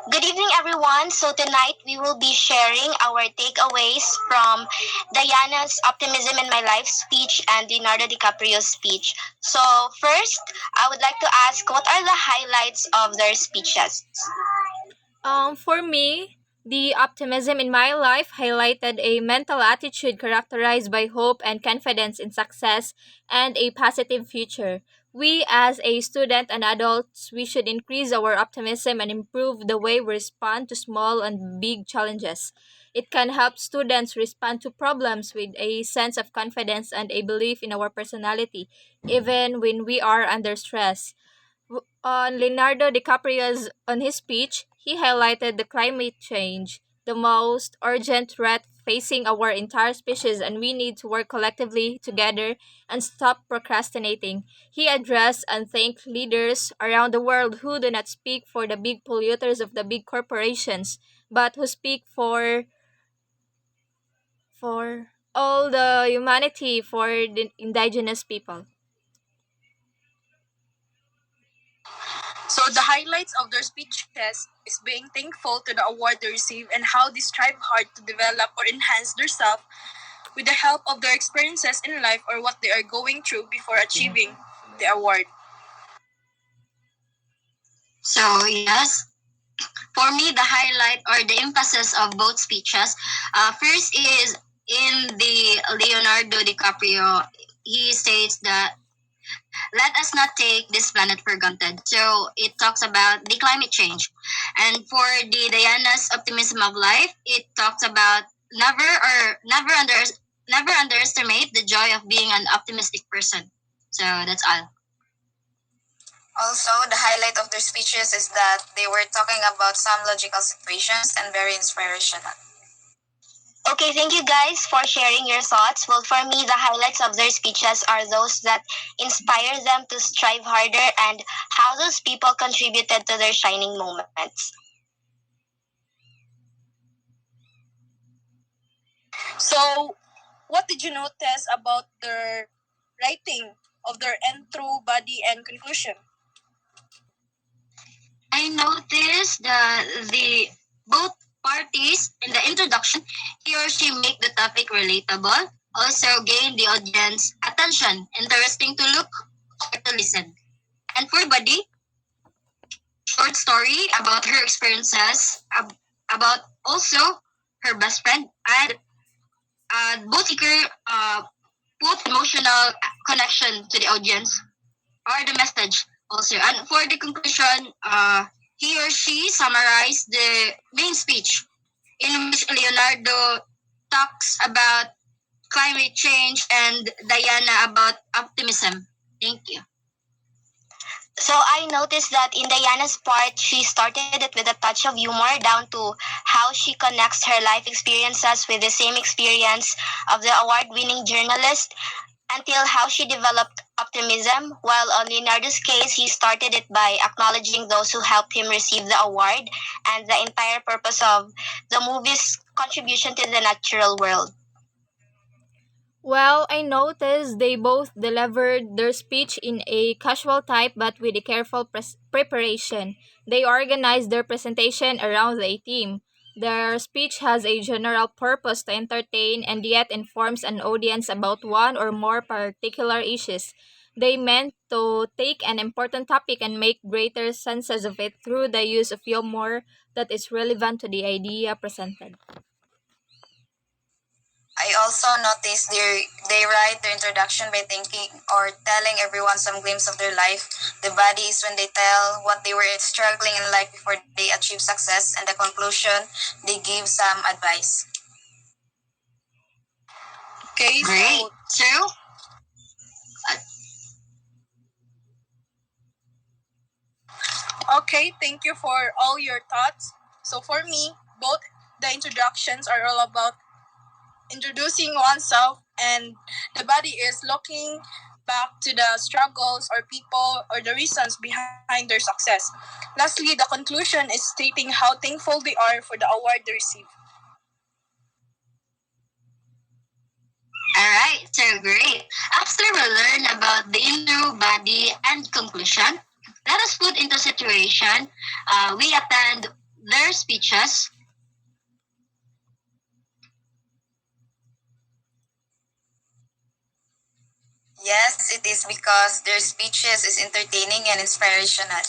Good evening, everyone. So, tonight we will be sharing our takeaways from Diana's Optimism in My Life speech and Leonardo DiCaprio's speech. So, first, I would like to ask what are the highlights of their speeches? For me, the optimism in my life highlighted a mental attitude characterized by hope and confidence in success and a positive future. We, as a student and adults, we should increase our optimism and improve the way we respond to small and big challenges. It can help students respond to problems with a sense of confidence and a belief in our personality, even when we are under stress. On Leonardo DiCaprio's on his speech, he highlighted the climate change, the most urgent threat facing our entire species, and we need to work collectively together and stop procrastinating. He addressed and thanked leaders around the world who do not speak for the big polluters of the big corporations, but who speak for all the humanity, for the indigenous people. So the highlights of their speeches is being thankful to the award they receive and how they strive hard to develop or enhance themselves with the help of their experiences in life or what they are going through before achieving the award. So, yes, for me, the highlight or the emphasis of both speeches, first is in the Leonardo DiCaprio, he states that let us not take this planet for granted. So it talks about the climate change. And for the Diana's optimism of life, it talks about never underestimate the joy of being an optimistic person. So that's all. Also, the highlight of their speeches is that they were talking about some logical situations and very inspirational. Okay, thank you guys for sharing your thoughts. Well, for me, the highlights of their speeches are those that inspire them to strive harder and how those people contributed to their shining moments. So, what did you notice about their writing of their end through body and conclusion? I noticed that the both parties in the introduction, he or she make the topic relatable, also gain the audience attention, interesting to look or to listen. And for Buddy, short story about her experiences, about also her best friend, and both eager, both emotional connection to the audience or the message also. And for the conclusion, he or she summarized the main speech in which Leonardo talks about climate change and Diana about optimism. Thank you. So I noticed that in Diana's part, she started it with a touch of humor down to how she connects her life experiences with the same experience of the award-winning journalist until how she developed optimism, while on Leonardo's case, he started it by acknowledging those who helped him receive the award and the entire purpose of the movie's contribution to the natural world. Well, I noticed they both delivered their speech in a casual type but with a careful preparation. They organized their presentation around a theme. Their speech has a general purpose to entertain and yet informs an audience about one or more particular issues. They meant to take an important topic and make greater senses of it through the use of humor that is relevant to the idea presented. I also noticed they write their introduction by thinking or telling everyone some glimpse of their life. The body is when they tell what they were struggling in life before they achieve success, and the conclusion, they give some advice. Okay, Great. So, okay, thank you for all your thoughts. So for me, both the introductions are all about introducing oneself, and the body is looking back to the struggles or people or the reasons behind their success. Lastly, the conclusion is stating how thankful they are for the award they received. alright, so great. After we learn about the intro, body, and conclusion, let us put into situation. We attend their speeches? Yes, it is because their speeches is entertaining and inspirational.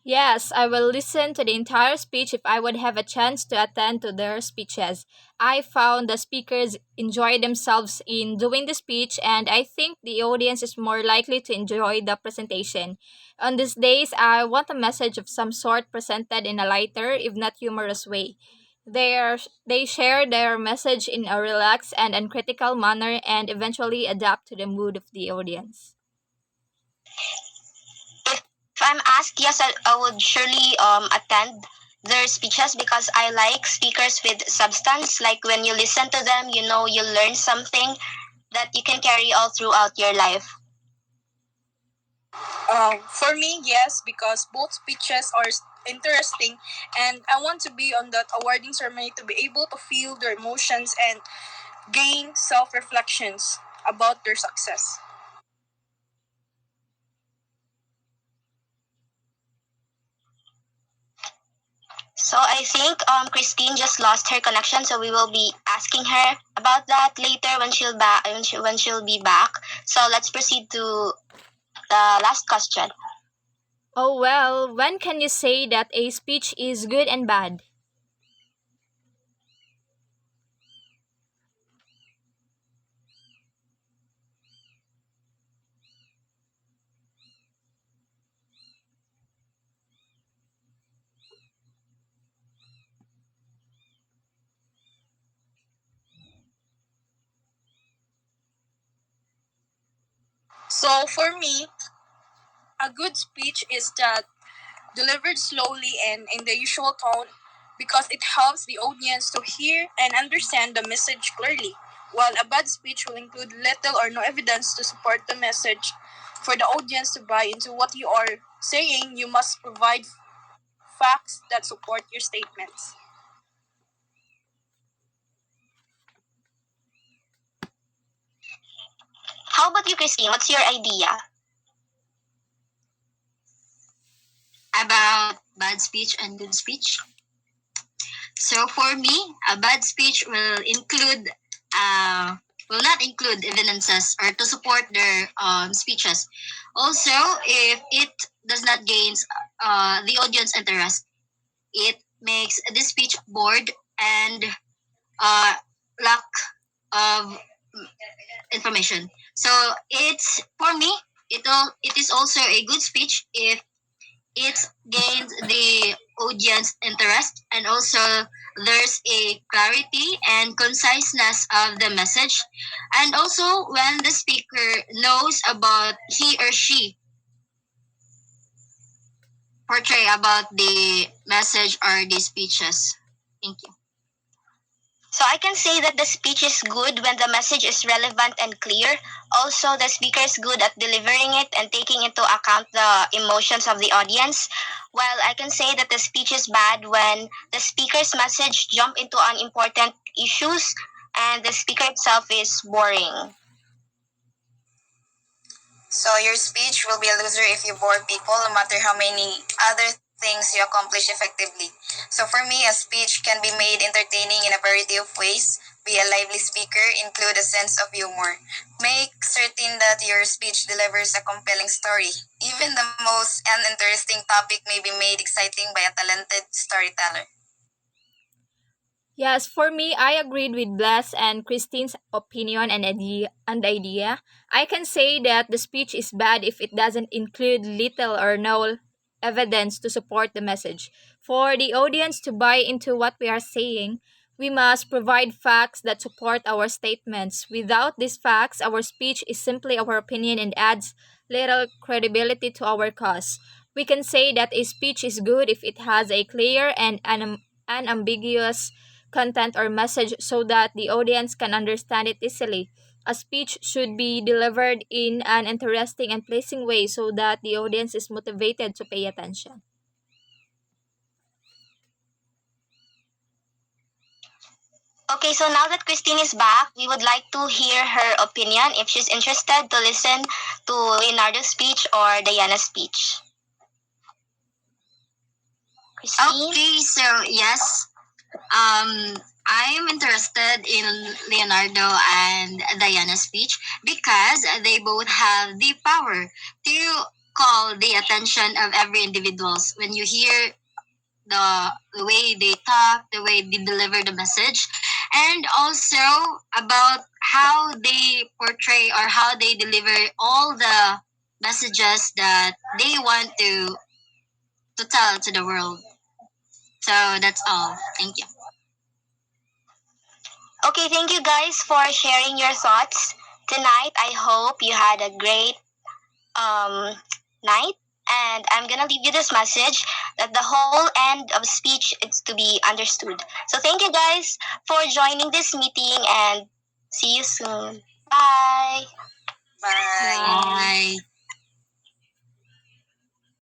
Yes, I will listen to the entire speech if I would have a chance to attend to their speeches. I found the speakers enjoy themselves in doing the speech, and I think the audience is more likely to enjoy the presentation. On these days, I want a message of some sort presented in a lighter, if not humorous way. They share their message in a relaxed and uncritical manner and eventually adapt to the mood of the audience. If I'm asked, yes, I would surely attend their speeches because I like speakers with substance. Like when you listen to them, you know you learn something that you can carry all throughout your life. For me, yes, because both speeches are interesting, and I want to be on that awarding ceremony to be able to feel their emotions and gain self reflections about their success. So I think Christine just lost her connection, so we will be asking her about that later when she'll be back. So let's proceed to the last question. Oh well, when can you say that a speech is good and bad? So for me, a good speech is that delivered slowly and in the usual tone because it helps the audience to hear and understand the message clearly, while a bad speech will include little or no evidence to support the message. For the audience to buy into what you are saying, you must provide facts that support your statements. How about you, Christine? What's your idea about bad speech and good speech? So for me, a bad speech will not include evidences or to support their speeches. Also, if it does not gain the audience interest, it makes the speech bored and uh, lack of information. So it's for me, it is also a good speech if it gains the audience interest and also there's a clarity and conciseness of the message, and also when the speaker knows about he or she portray about the message or the speeches. Thank you. So I can say that the speech is good when the message is relevant and clear. Also, the speaker is good at delivering it and taking into account the emotions of the audience. While I can say that the speech is bad when the speaker's message jump into unimportant issues and the speaker itself is boring. So your speech will be a loser if you bore people, no matter how many other things you accomplish effectively. So for me, a speech can be made entertaining in a variety of ways. Be a lively speaker, include a sense of humor. Make certain that your speech delivers a compelling story. Even the most uninteresting topic may be made exciting by a talented storyteller. Yes, for me, I agreed with Bless and Christine's opinion and idea. I can say that the speech is bad if it doesn't include little or no evidence to support the message. For the audience to buy into what we are saying, we must provide facts that support our statements. Without these facts, our speech is simply our opinion and adds little credibility to our cause. We can say that a speech is good if it has a clear and unambiguous content or message so that the audience can understand it easily. A speech should be delivered in an interesting and pleasing way so that the audience is motivated to pay attention. Okay, so now that Christine is back, we would like to hear her opinion if she's interested to listen to Leonardo's speech or Diana's speech. Christine? Okay, so yes, I'm interested in Leonardo and Diana's speech because they both have the power to call the attention of every individuals. When you hear the way they talk, the way they deliver the message, and also about how they portray or how they deliver all the messages that they want to tell to the world. So that's all. Thank you. Okay, thank you guys for sharing your thoughts tonight. I hope you had a great night. And I'm gonna leave you this message that the whole end of speech is to be understood. So thank you guys for joining this meeting and see you soon. Bye. Bye. Bye.